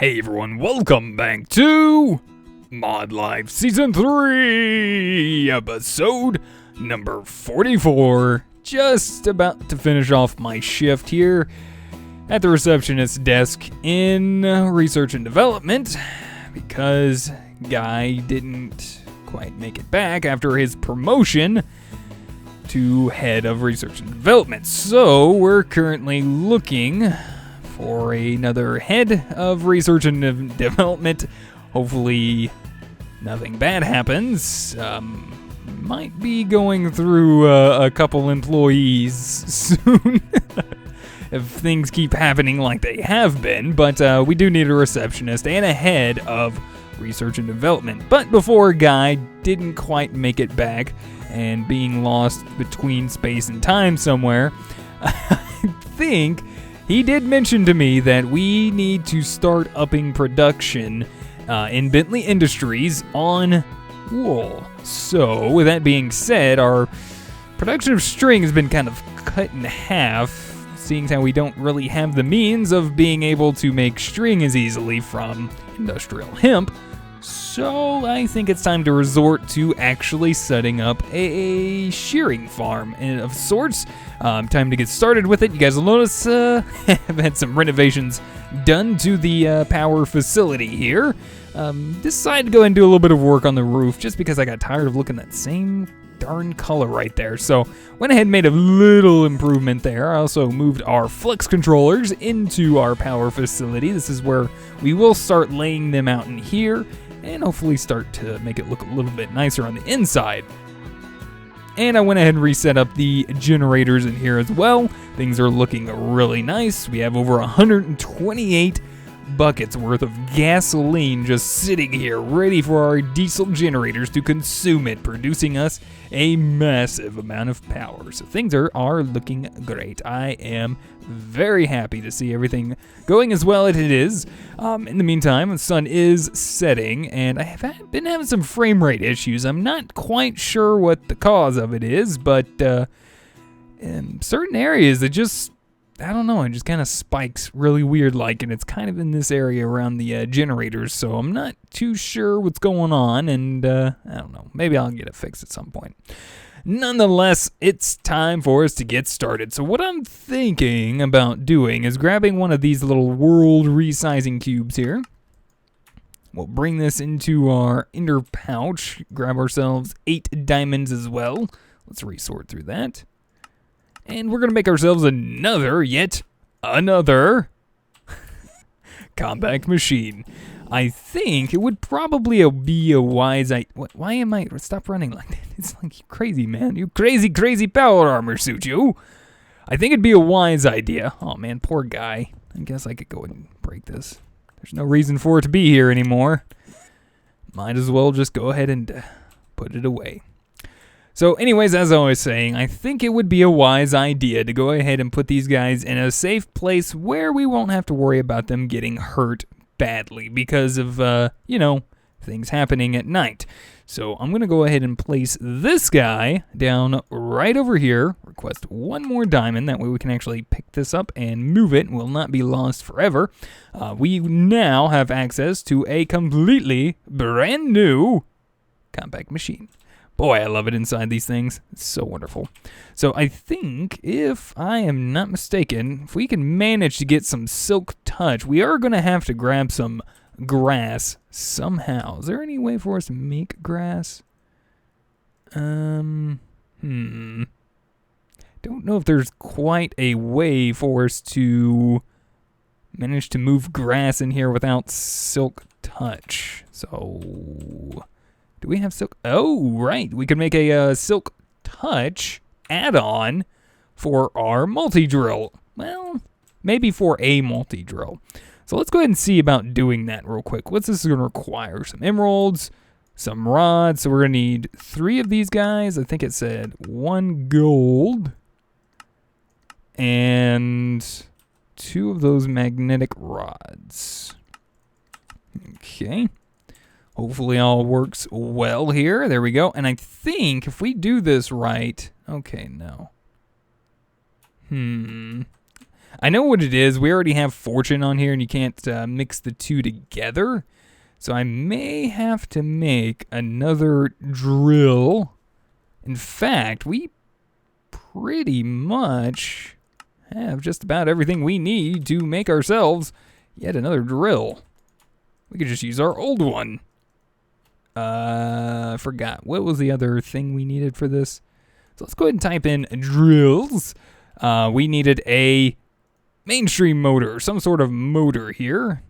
Hey everyone, welcome back to Modlife Season 3, episode number 44. Just about to finish off my shift here at the receptionist's desk in research and development because Guy didn't quite make it back after his promotion to head of research and development. So we're currently looking for another head of research and development. Hopefully nothing bad happens. Might be going through a couple employees soon if things keep happening like they have been, but we do need a receptionist and a head of research and development. But before Guy didn't quite make it back and being lost between space and time somewhere, I think he did mention to me that we need to start upping production in Bentley Industries on wool. So, with that being said, our production of string has been kind of cut in half, seeing how we don't really have the means of being able to make string as easily from industrial hemp. So, I think it's time to resort to actually setting up a shearing farm of sorts. Time to get started with it. You guys will notice I've had some renovations done to the power facility here. Decided to go ahead and do a little bit of work on the roof just because I got tired of looking at that same darn color right there. So went ahead and made a little improvement there. I also moved our flex controllers into our power facility. This is where we will start laying them out in here and hopefully start to make it look a little bit nicer on the inside. And I went ahead and reset up the generators in here as well. Things are looking really nice. We have over 128 buckets worth of gasoline just sitting here ready for our diesel generators to consume it, producing us a massive amount of power. So things are looking great. I am very happy to see everything going as well as it is. In the meantime, the sun is setting, and I have been having some frame rate issues. I'm not quite sure what the cause of it is, but in certain areas, it just kind of spikes really weird like, and it's kind of in this area around the generators, so I'm not too sure what's going on, and I don't know, maybe I'll get it fixed at some point. Nonetheless, it's time for us to get started. So what I'm thinking about doing is grabbing one of these little world resizing cubes here. We'll bring this into our inner pouch, grab ourselves 8 diamonds as well. Let's resort through that. And we're going to make ourselves yet another compact machine. I think it would probably be a wise idea. Why am I? Stop running like that. It's like you crazy, man. You crazy power armor suit, you. I think it'd be a wise idea. Oh, man, poor Guy. I guess I could go and break this. There's no reason for it to be here anymore. Might as well just go ahead and put it away. So anyways, as I was saying, I think it would be a wise idea to go ahead and put these guys in a safe place where we won't have to worry about them getting hurt badly because of, things happening at night. So I'm going to go ahead and place this guy down right over here, request one more diamond, that way we can actually pick this up and move it, will not be lost forever. We now have access to a completely brand new compact machine. Boy, I love it inside these things. It's so wonderful. So I think, if I am not mistaken, if we can manage to get some silk touch, we are going to have to grab some grass somehow. Is there any way for us to make grass? Don't know if there's quite a way for us to manage to move grass in here without silk touch. So do we have silk? Oh, right. We could make a silk touch add-on for our multi-drill. Well, maybe for a multi-drill. So let's go ahead and see about doing that real quick. What's this going to require? Some emeralds, some rods. So we're going to need 3 of these guys. I think it said 1 gold and 2 of those magnetic rods. Okay. Hopefully all works well here. There we go. And I think if we do this right... Okay, no. I know what it is. We already have fortune on here, and you can't mix the two together. So I may have to make another drill. In fact, we pretty much have just about everything we need to make ourselves yet another drill. We could just use our old one. I forgot. What was the other thing we needed for this? So let's go ahead and type in drills. We needed a mainstream motor, some sort of motor here.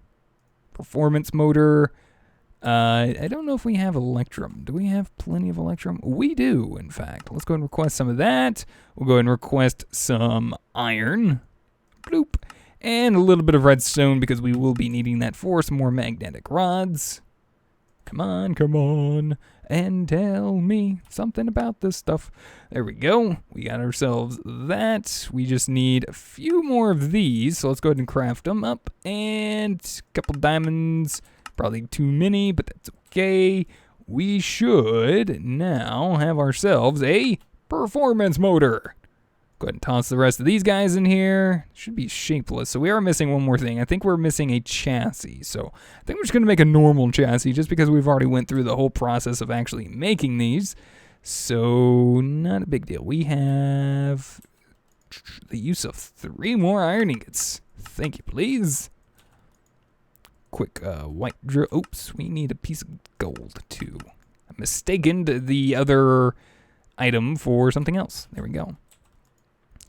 Performance motor. I don't know if we have electrum. Do we have plenty of electrum? We do, in fact. Let's go ahead and request some of that. We'll go ahead and request some iron. Bloop. And a little bit of redstone because we will be needing that for some more magnetic rods. Come on, and tell me something about this stuff. There we go. We got ourselves that. We just need a few more of these, so let's go ahead and craft them up. And a couple diamonds. Probably too many, but that's okay. We should now have ourselves a performance motor. Go ahead and toss the rest of these guys in here. Should be shapeless. So we are missing one more thing. I think we're missing a chassis. So I think we're just going to make a normal chassis just because we've already went through the whole process of actually making these. So not a big deal. We have the use of 3 more iron ingots. Thank you, please. Quick white drill. Oops, we need a piece of gold too. I mistaken the other item for something else. There we go.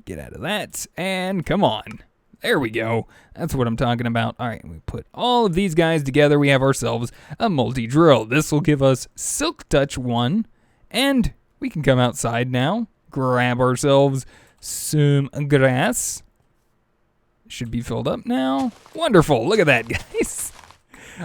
Get out of that, and come on. There we go. That's what I'm talking about. All right, we put all of these guys together. We have ourselves a multi-drill. This will give us Silk Touch 1, and we can come outside now, grab ourselves some grass. Should be filled up now. Wonderful. Look at that, guys.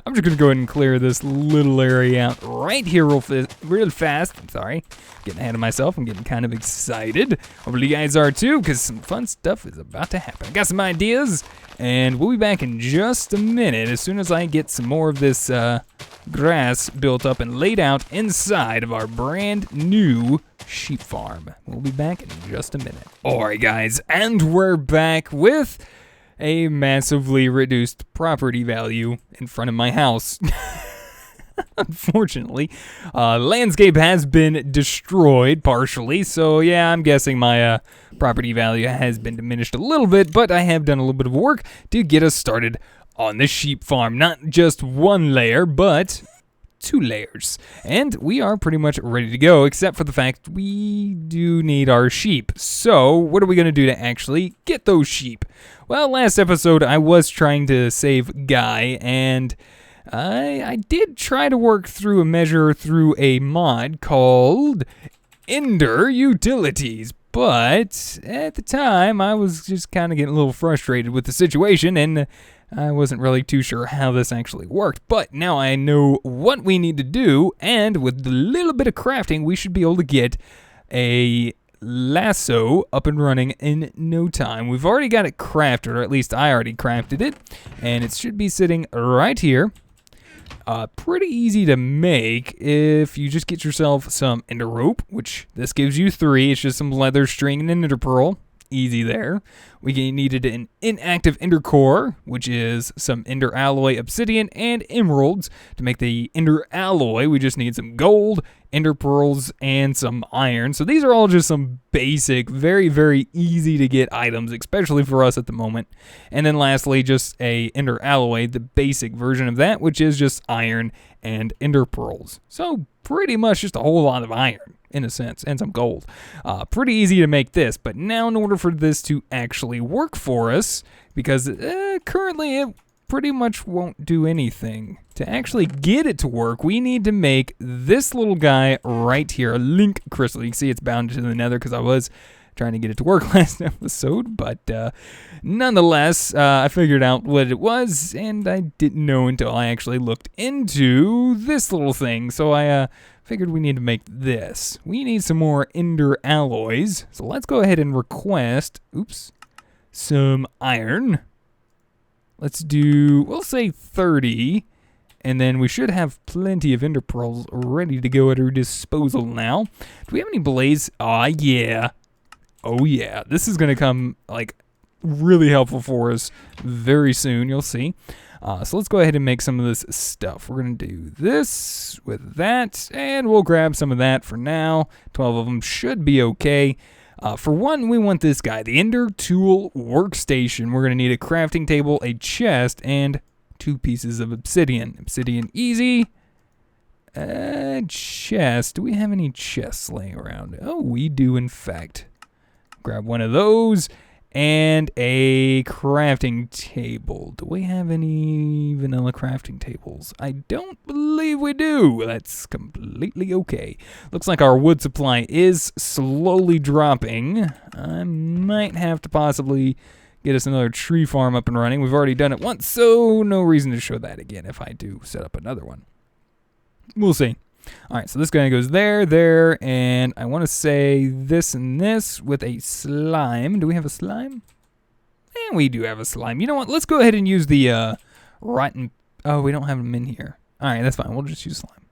I'm just going to go ahead and clear this little area out right here real fast. I'm sorry. Getting ahead of myself. I'm getting kind of excited. Hopefully you guys are too, because some fun stuff is about to happen. I got some ideas, and we'll be back in just a minute as soon as I get some more of this grass built up and laid out inside of our brand new sheep farm. We'll be back in just a minute. All right, guys, and we're back with a massively reduced property value in front of my house. Unfortunately, landscape has been destroyed partially, so yeah, I'm guessing my property value has been diminished a little bit, but I have done a little bit of work to get us started on the sheep farm. Not just 1 layer, but 2 layers. And we are pretty much ready to go, except for the fact we do need our sheep. So what are we going to do to actually get those sheep? Well, last episode I was trying to save Guy, and I did try to work through a measure through a mod called Ender Utilities. But at the time, I was just kind of getting a little frustrated with the situation, and I wasn't really too sure how this actually worked. But now I know what we need to do, and with a little bit of crafting, we should be able to get a lasso up and running in no time. We've already got it crafted, or at least I already crafted it, and it should be sitting right here. Pretty easy to make if you just get yourself some ender rope, which this gives you 3. It's just some leather string and an ender pearl. Easy there. We needed an inactive ender core, which is some ender alloy, obsidian, and emeralds. To make the ender alloy, we just need some gold, ender pearls, and some iron. So these are all just some basic, very, very easy to get items, especially for us at the moment. And then lastly, just a ender alloy, the basic version of that, which is just iron and ender pearls. So pretty much just a whole lot of iron, in a sense, and some gold. Pretty easy to make this, but now in order for this to actually work for us, because currently it pretty much won't do anything. To actually get it to work, we need to make this little guy right here, a link crystal. You can see it's bound to the nether because I was trying to get it to work last episode, but nonetheless, I figured out what it was, and I didn't know until I actually looked into this little thing. So I figured we need to make this. We need some more ender alloys, so let's go ahead and request, some iron. Let's do, we'll say 30, and then we should have plenty of ender pearls ready to go at our disposal now. Do we have any blaze? Yeah. Oh yeah, this is gonna come like really helpful for us very soon. You'll see. So let's go ahead and make some of this stuff. We're going to do this with that, and we'll grab some of that for now. 12 of them should be okay. For one, we want this guy, the Ender Tool Workstation. We're going to need a crafting table, a chest, and 2 pieces of obsidian. Obsidian easy. Chest. Do we have any chests laying around? Oh, we do, in fact. Grab one of those. And a crafting table. Do we have any vanilla crafting tables? I don't believe we do. That's completely okay. Looks like our wood supply is slowly dropping. I might have to possibly get us another tree farm up and running. We've already done it once, so no reason to show that again if I do set up another one. We'll see. All right, so this guy goes there, and I want to say this and this with a slime. Do we have a slime? And we do have a slime. You know what? Let's go ahead and use the rotten... Oh, we don't have them in here. All right, that's fine. We'll just use slime.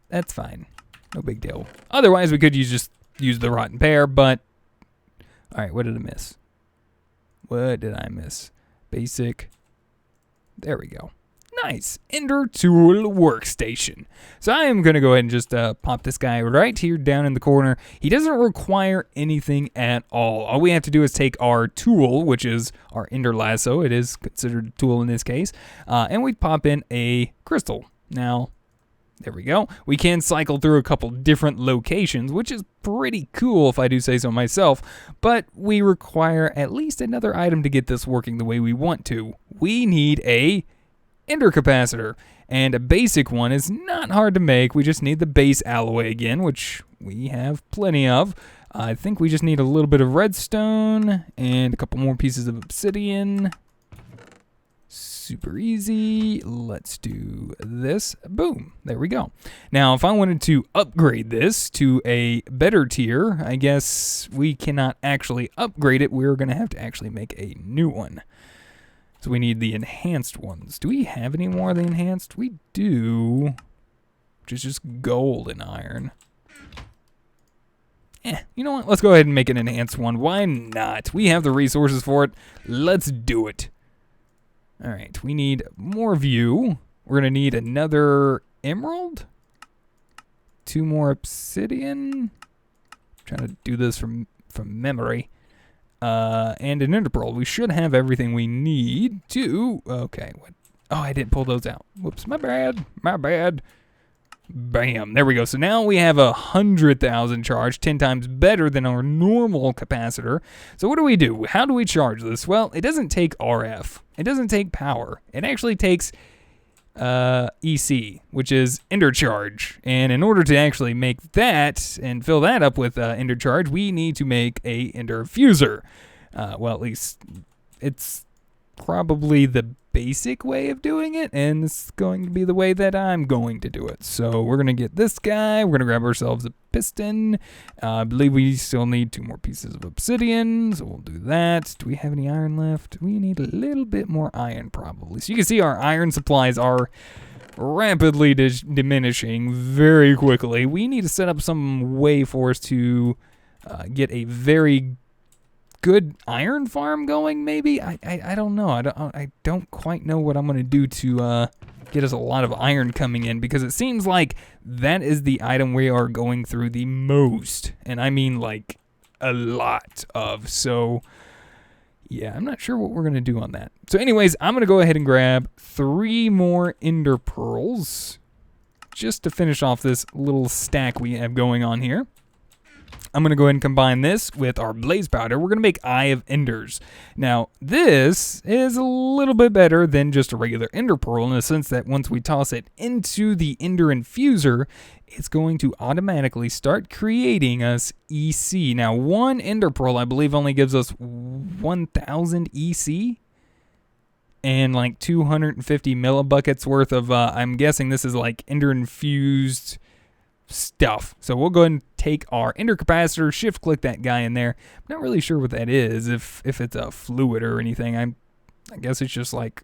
That's fine. No big deal. Otherwise, we could just use the rotten pear, but... All right, what did I miss? What did I miss? Basic. There we go. Nice. Ender Tool Workstation. So I am going to go ahead and just pop this guy right here down in the corner. He doesn't require anything at all. All we have to do is take our tool, which is our Ender Lasso. It is considered a tool in this case. And we pop in a crystal. Now, there we go. We can cycle through a couple different locations, which is pretty cool if I do say so myself. But we require at least another item to get this working the way we want to. We need a Ender capacitor, and a basic one is not hard to make. We just need the base alloy again, which we have plenty of. I think we just need a little bit of redstone and a couple more pieces of obsidian. Super easy. Let's do this. Boom. There we go. Now, if I wanted to upgrade this to a better tier, I guess we cannot actually upgrade it. We're going to have to actually make a new one. So we need the enhanced ones. Do we have any more of the enhanced? We do. Which is just gold and iron. You know what? Let's go ahead and make an enhanced one. Why not? We have the resources for it. Let's do it. All right. We need more view. We're going to need another emerald. 2 more obsidian. I'm trying to do this from memory. And an ender pearl. We should have everything we need to... Okay. Oh, I didn't pull those out. Whoops. My bad. Bam. There we go. So now we have 100,000 charge, 10 times better than our normal capacitor. So what do? How do we charge this? Well, it doesn't take RF. It doesn't take power. It actually takes EC, which is ender charge. And in order to actually make that and fill that up with ender charge, we need to make a ender fuser. Well, at least it's probably the basic way of doing it, and it's going to be the way that I'm going to do it. So we're going to get this guy. We're going to grab ourselves a piston. I believe we still need 2 more pieces of obsidian, so we'll do that. Do we have any iron left? We need a little bit more iron probably. So you can see our iron supplies are rapidly diminishing very quickly. We need to set up some way for us to get a very good iron farm going, maybe? I don't know. I don't quite know what I'm going to do to get us a lot of iron coming in, because it seems like that is the item we are going through the most. And I mean like a lot of. So yeah, I'm not sure what we're going to do on that. So anyways, I'm going to go ahead and grab 3 more ender pearls just to finish off this little stack we have going on here. I'm going to go ahead and combine this with our blaze powder. We're going to make Eye of Enders. Now, this is a little bit better than just a regular ender pearl in the sense that once we toss it into the ender infuser, it's going to automatically start creating us EC. Now, 1 ender pearl, I believe, only gives us 1,000 EC and like 250 millibuckets worth of, I'm guessing this is like ender infused stuff. So we'll go ahead and take our ender capacitor, shift click that guy in there. I'm not really sure what that is, if it's a fluid or anything. I guess it's just like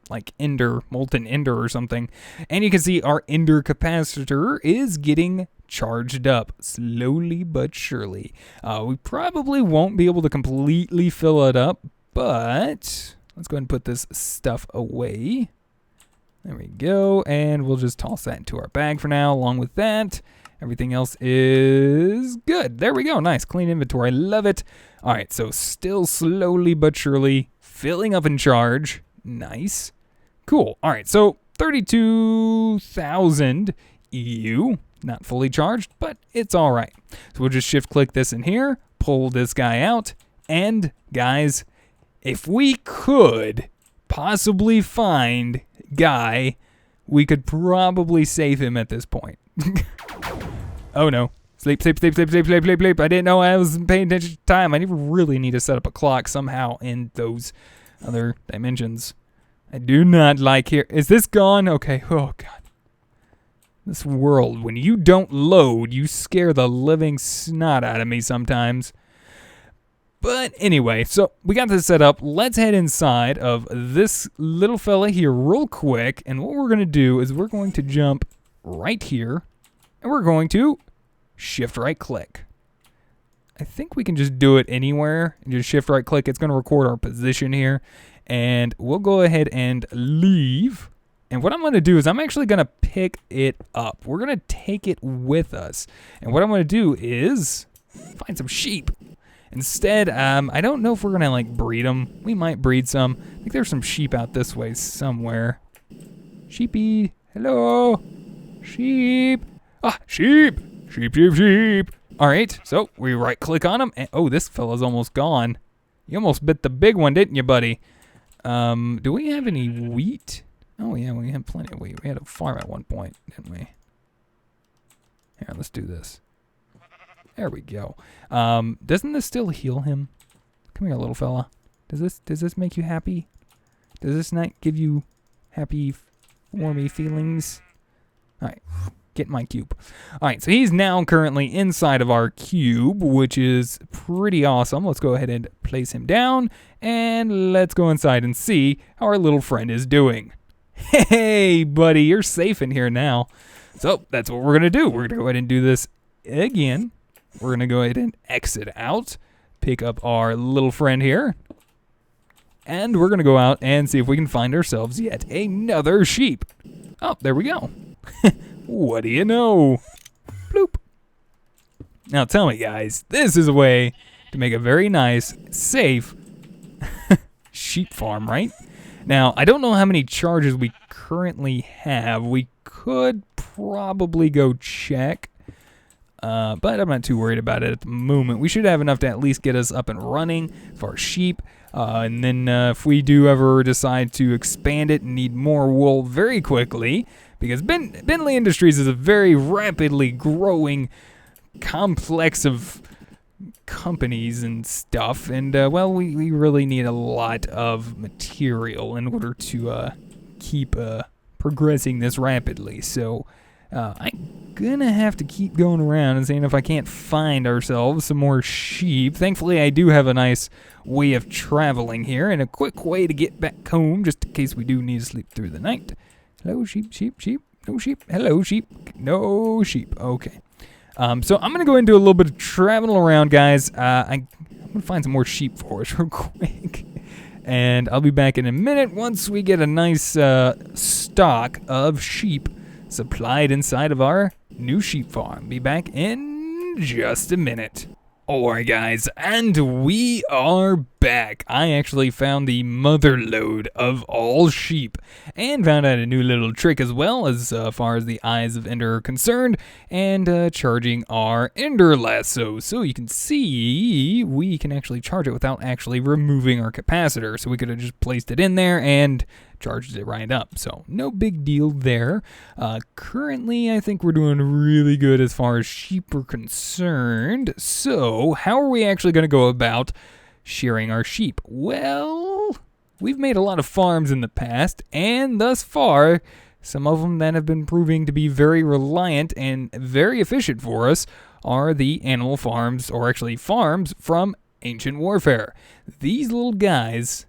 like ender, molten ender or something. And you can see our ender capacitor is getting charged up slowly but surely. We probably won't be able to completely fill it up, but let's go ahead and put this stuff away. There we go, and we'll just toss that into our bag for now. Along with that, everything else is good. There we go, nice, clean inventory, I love it. All right, so still slowly but surely filling up in charge. Nice, cool. All right, so 32,000 EU, not fully charged, but it's all right. So we'll just shift click this in here, pull this guy out, and guys, if we could possibly find Guy, we could probably save him at this point. Oh no. Sleep, sleep, sleep, sleep, sleep, sleep, sleep, sleep. I didn't know I wasn't paying attention to time. I really need to set up a clock somehow in those other dimensions. I do not like here. Is this gone? Okay. Oh god. This world, when you don't load, you scare the living snot out of me sometimes. But anyway, so we got this set up. Let's head inside of this little fella here real quick. And what we're going to do is we're going to jump right here. And we're going to shift right click. I think we can just do it anywhere. And just shift right click. It's going to record our position here. And we'll go ahead and leave. And what I'm going to do is I'm actually going to pick it up. We're going to take it with us. And what I'm going to do is find some sheep. Instead, I don't know if we're going to, like, breed them. We might breed some. I think there's some sheep out this way somewhere. Sheepy. Hello. Sheep. Ah, sheep. Sheep, sheep, sheep. All right, so we right-click on them. And, oh, this fella's almost gone. You almost bit the big one, didn't you, buddy? Do we have any wheat? Oh, yeah, we have plenty of wheat. We had a farm at one point, didn't we? Here, let's do this. There we go. Doesn't this still heal him? Come here, little fella. Does this make you happy? Does this not give you happy, warmy feelings? All right, get my cube. All right, so he's now currently inside of our cube, which is pretty awesome. Let's go ahead and place him down, and let's go inside and see how our little friend is doing. Hey, buddy, you're safe in here now. So that's what we're going to do. We're going to go ahead and do this again. We're going to go ahead and exit out, pick up our little friend here, and we're going to go out and see if we can find ourselves yet another sheep. Oh, there we go. What do you know? Bloop. Now tell me, guys, this is a way to make a very nice, safe sheep farm, right? Now, I don't know how many charges we currently have. We could probably go check. But I'm not too worried about it at the moment. We should have enough to at least get us up and running for our sheep. And then if we do ever decide to expand it and need more wool very quickly, because Bentley Industries is a very rapidly growing complex of companies and stuff. And, well, we really need a lot of material in order to keep progressing this rapidly. So I'm gonna have to keep going around and seeing if I can't find ourselves some more sheep. Thankfully, I do have a nice way of traveling here and a quick way to get back home, just in case we do need to sleep through the night. Hello, sheep, sheep, sheep. No sheep. Hello, sheep. No sheep. Okay. So I'm gonna go and do a little bit of traveling around, guys. I'm gonna find some more sheep for us real quick. And I'll be back in a minute once we get a nice stock of sheep supplied inside of our new sheep farm. Be back in just a minute. Alright guys, and we are back. I actually found the mother lode of all sheep and found out a new little trick as well as far as the eyes of Ender are concerned and charging our Ender lasso. So you can see we can actually charge it without actually removing our capacitor. So we could have just placed it in there and charged it right up. So no big deal there. Currently, I think we're doing really good as far as sheep are concerned. So how are we actually going to go about shearing our sheep? Well, we've made a lot of farms in the past, and thus far, some of them that have been proving to be very reliant and very efficient for us are the animal farms, or actually farms from Ancient Warfare. These little guys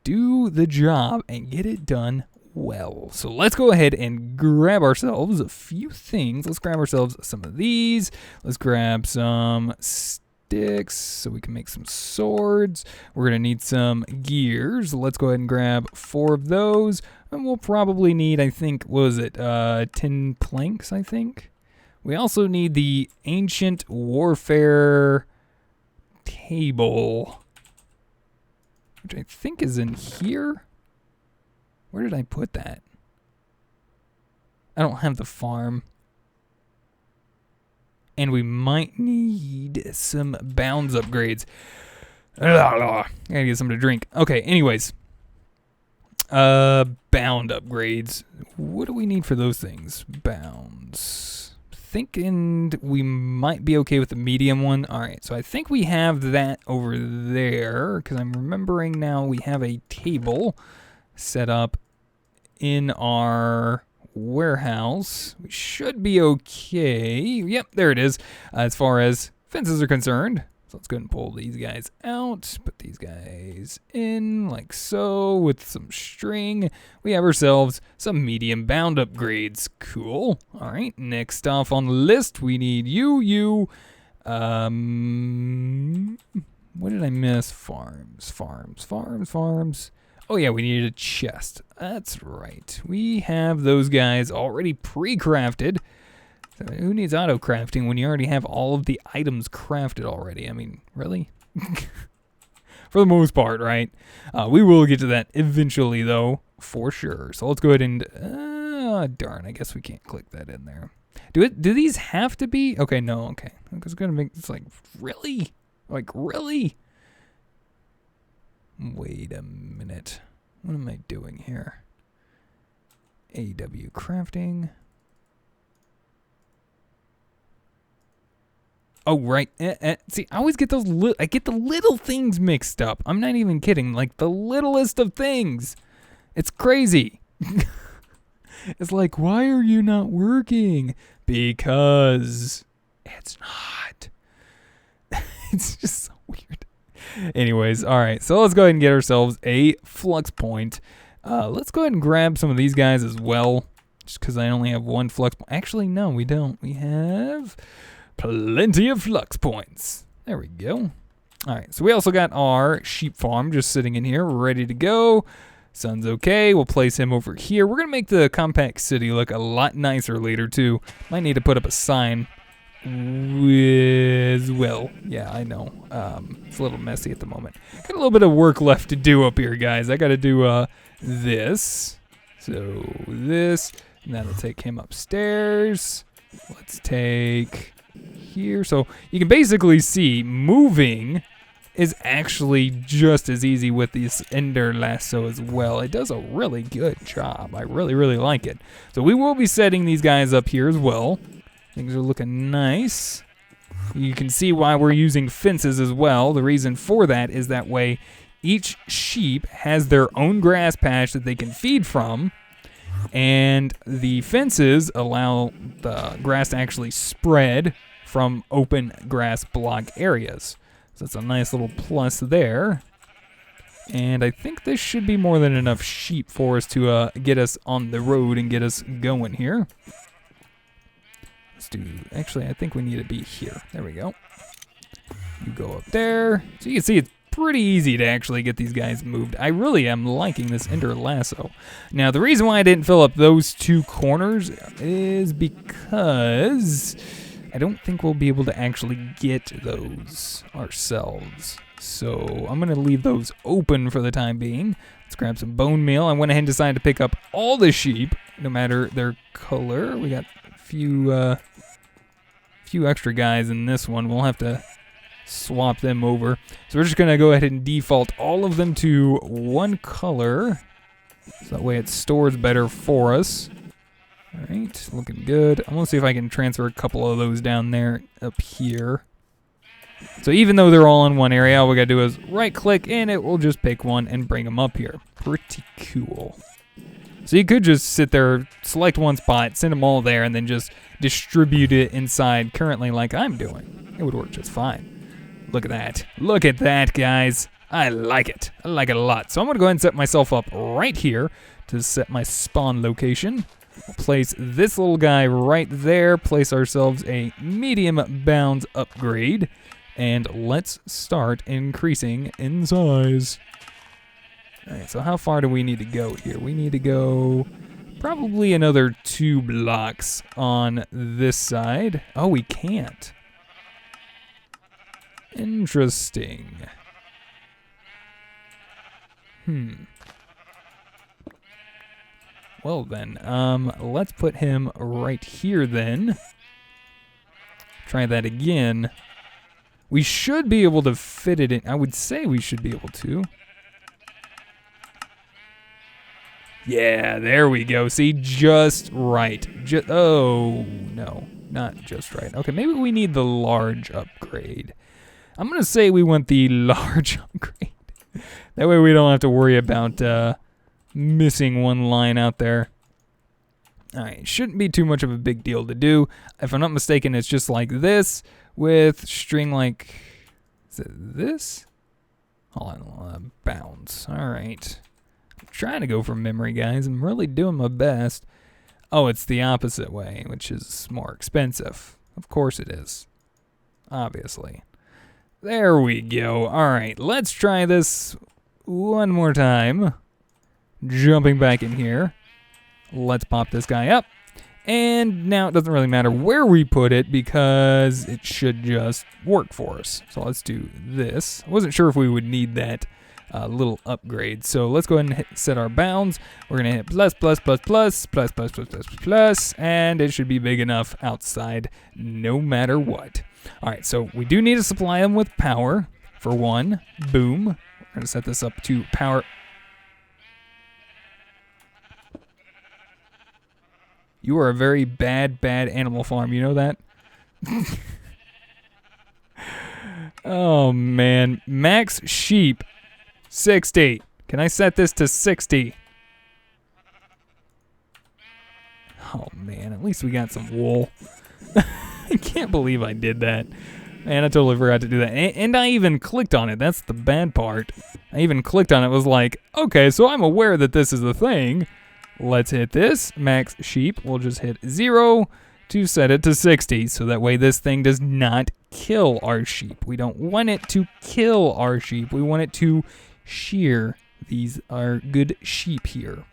do the job and get it done well. So let's go ahead and grab ourselves a few things. Let's grab ourselves some of these. Let's grab some sticks so we can make some swords. We're going to need some gears. Let's go ahead and grab 4 of those. And we'll probably need, I think, what was it, 10 planks, I think. We also need the ancient warfare table, which I think is in here. Where did I put that? I don't have the farm. And we might need some bounds upgrades. I gotta get something to drink. Okay, anyways. Bound upgrades. What do we need for those things? Bounds. Thinking we might be okay with the medium one. Alright, so I think we have that over there. Because I'm remembering now we have a table set up in our warehouse. We should be okay. Yep, there it is. As far as fences are concerned. So let's go ahead and pull these guys out. Put these guys in like so with some string. We have ourselves some medium bound upgrades. Cool. All right, next off on the list, we need you. What did I miss? Farms. Oh yeah, we needed a chest. That's right. We have those guys already pre-crafted. So who needs auto-crafting when you already have all of the items crafted already? I mean, really? For the most part, right? We will get to that eventually, though, for sure. So let's go ahead and... darn, I guess we can't click that in there. Do these have to be? Okay, no, okay. It's gonna make... It's like, really? Like, really? Wait a minute. What am I doing here? AW crafting. Oh, right. See, I always get those I get the little things mixed up. I'm not even kidding. Like the littlest of things. It's crazy. It's like, why are you not working? Because it's not. It's just so weird. Anyways, all right, so let's go ahead and get ourselves a flux point. Let's go ahead and grab some of these guys as well, just because I only have 1 flux point. Actually, no, we don't. We have plenty of flux points. There we go. All right, so we also got our sheep farm just sitting in here, ready to go. Sun's okay. We'll place him over here. We're going to make the compact city look a lot nicer later, too. Might need to put up a sign. Well, yeah, I know. It's a little messy at the moment. Got a little bit of work left to do up here, guys. I got to do this. So this, and that'll take him upstairs. Let's take here. So you can basically see moving is actually just as easy with this ender lasso as well. It does a really good job. I really, really like it. So we will be setting these guys up here as well. Things are looking nice. You can see why we're using fences as well. The reason for that is that way each sheep has their own grass patch that they can feed from, and the fences allow the grass to actually spread from open grass block areas. So that's a nice little plus there. And I think this should be more than enough sheep for us to get us on the road and get us going here. Let's do, actually, I think we need to be here. There we go. You go up there. So you can see it's pretty easy to actually get these guys moved. I really am liking this ender lasso. Now, the reason why I didn't fill up those 2 corners is because I don't think we'll be able to actually get those ourselves. So I'm going to leave those open for the time being. Let's grab some bone meal. I went ahead and decided to pick up all the sheep, no matter their color. We got few extra guys in this one. We'll have to swap them over. So we're just going to go ahead and default all of them to 1 color. So that way it stores better for us. All right, looking good. I'm going to see if I can transfer a couple of those down there up here. So even though they're all in one area, all we got to do is right click and it will just pick one and bring them up here. Pretty cool. So you could just sit there, select one spot, send them all there, and then just distribute it inside currently like I'm doing. It would work just fine. Look at that. Look at that, guys. I like it. I like it a lot. So I'm going to go ahead and set myself up right here to set my spawn location. We'll place this little guy right there. Place ourselves a medium bounds upgrade. And let's start increasing in size. Alright, so how far do we need to go here? We need to go probably another 2 blocks on this side. Oh, we can't. Interesting. Well then, let's put him right here then. Try that again. We should be able to fit it in. I would say we should be able to. Yeah, there we go. See, just right. Oh, no, not just right. Okay, maybe we need the large upgrade. I'm going to say we want the large upgrade. That way we don't have to worry about missing one line out there. Alright, shouldn't be too much of a big deal to do. If I'm not mistaken, it's just like this with string like... Is it this? Hold on, bounds. Alright. I'm trying to go from memory, guys. I'm really doing my best. Oh, it's the opposite way, which is more expensive. Of course it is. Obviously. There we go. Alright, let's try this one more time. Jumping back in here. Let's pop this guy up. And now it doesn't really matter where we put it because it should just work for us. So let's do this. I wasn't sure if we would need that little upgrade. So let's go ahead and set our bounds. We're going to hit plus, plus, plus, plus, plus, plus, plus, plus, plus, and it should be big enough outside no matter what. All right, so we do need to supply them with power for one. Boom. We're going to set this up to power. You are a very bad Animal Farm. You know that? Oh, man. Max sheep, 60. Can I set this to 60? Oh, man. At least we got some wool. I can't believe I did that. Man, I totally forgot to do that. And I even clicked on it. That's the bad part. I even clicked on it. It was like, okay, so I'm aware that this is the thing. Let's hit this. Max sheep. We'll just hit 0 to set it to 60. So that way this thing does not kill our sheep. We don't want it to kill our sheep. We want it to shear these are good sheep here.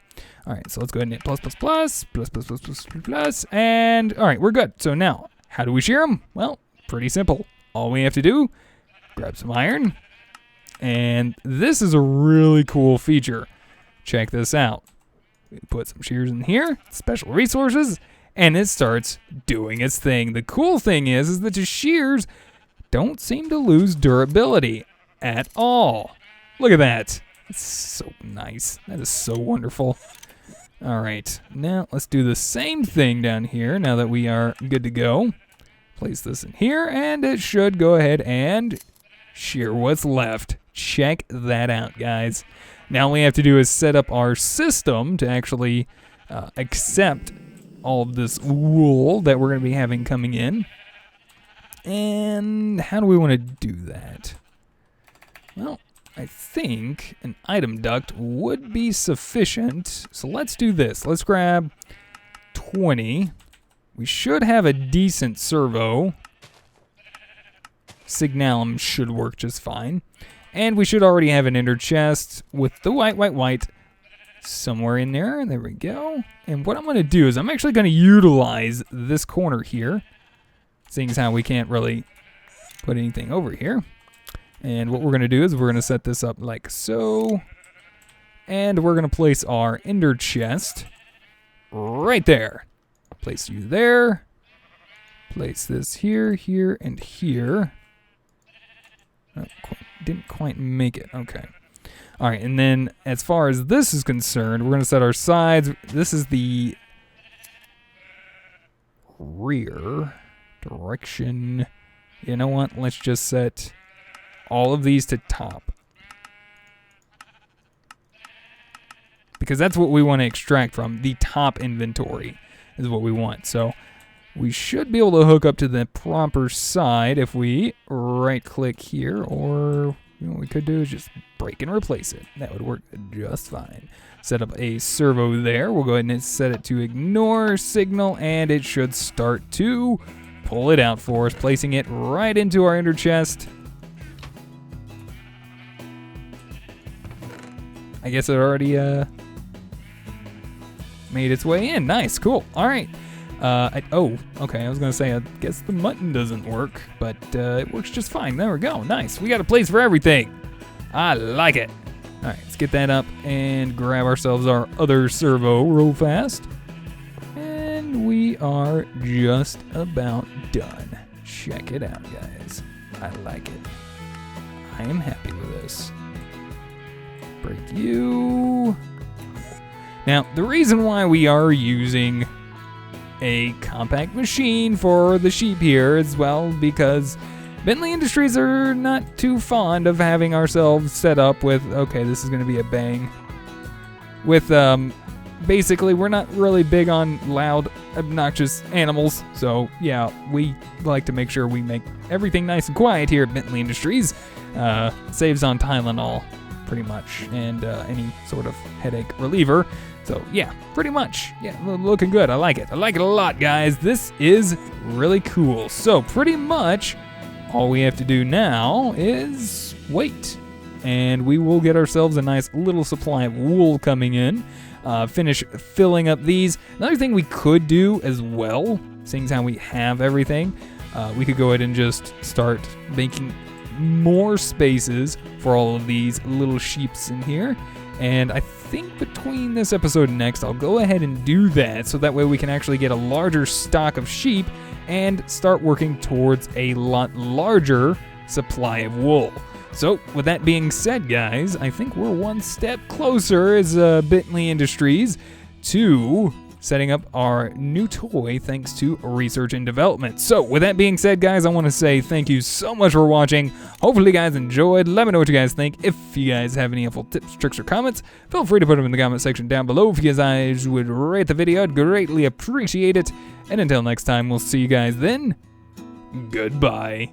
All right, so let's go ahead and hit plus, plus, plus, plus, plus, plus, plus, plus, plus, and all right, we're good. So now, how do we shear them? Well, pretty simple. All we have to do, grab some iron, and this is a really cool feature. Check this out. We put some shears in here, special resources, and it starts doing its thing. The cool thing is that the shears don't seem to lose durability at all. Look at that. It's so nice. That is so wonderful. All right, now let's do the same thing down here now that we are good to go. Place this in here, and it should go ahead and shear what's left. Check that out, guys. Now all we have to do is set up our system to actually accept all of this wool that we're going to be having coming in. And how do we want to do that? Well, I think an item duct would be sufficient. So let's do this. Let's grab 20. We should have a decent servo. Signalum should work just fine. And we should already have an ender chest with the white somewhere in there. There we go. And what I'm going to do is I'm actually going to utilize this corner here, seeing as how we can't really put anything over here. And what we're going to do is we're going to set this up like so. And we're going to place our ender chest right there. Place you there. Place this here, here, and here. Oh, didn't quite make it. Okay. All right, and then as far as this is concerned, we're going to set our sides. This is the rear direction. You know what? Let's just set all of these to top. Because that's what we want to extract from. The top inventory is what we want. So we should be able to hook up to the proper side if we right-click here, or what we could do is just break and replace it. That would work just fine. Set up a servo there. We'll go ahead and set it to ignore signal, and it should start to pull it out for us, placing it right into our inner chest. I guess it already made its way in. Nice, cool. All right. Okay. I was gonna say I guess the mutton doesn't work, but it works just fine. There we go. Nice. We got a place for everything. I like it. All right, let's get that up and grab ourselves our other servo real fast. And we are just about done. Check it out, guys. I like it. I am happy with this. Break you. Now, the reason why we are using a compact machine for the sheep here is, well, because Bentley Industries are not too fond of having ourselves set up with, okay, this is going to be a bang. With, basically, we're not really big on loud, obnoxious animals. So, yeah, we like to make sure we make everything nice and quiet here at Bentley Industries. Saves on Tylenol, pretty much, and any sort of headache reliever. So, yeah, pretty much. Yeah, looking good. I like it. I like it a lot, guys. This is really cool. So, pretty much, all we have to do now is wait. And we will get ourselves a nice little supply of wool coming in. Finish filling up these. Another thing we could do as well, seeing as how we have everything, we could go ahead and just start making more spaces for all of these little sheeps in here. And I think between this episode and next, I'll go ahead and do that, so that way we can actually get a larger stock of sheep and start working towards a lot larger supply of wool. So, with that being said, guys, I think we're one step closer as Bentley Industries to setting up our new toy thanks to research and development. So, with that being said, guys, I want to say thank you so much for watching. Hopefully you guys enjoyed. Let me know what you guys think. If you guys have any helpful tips, tricks, or comments, feel free to put them in the comment section down below. If you guys would rate the video, I'd greatly appreciate it. And until next time, we'll see you guys then. Goodbye.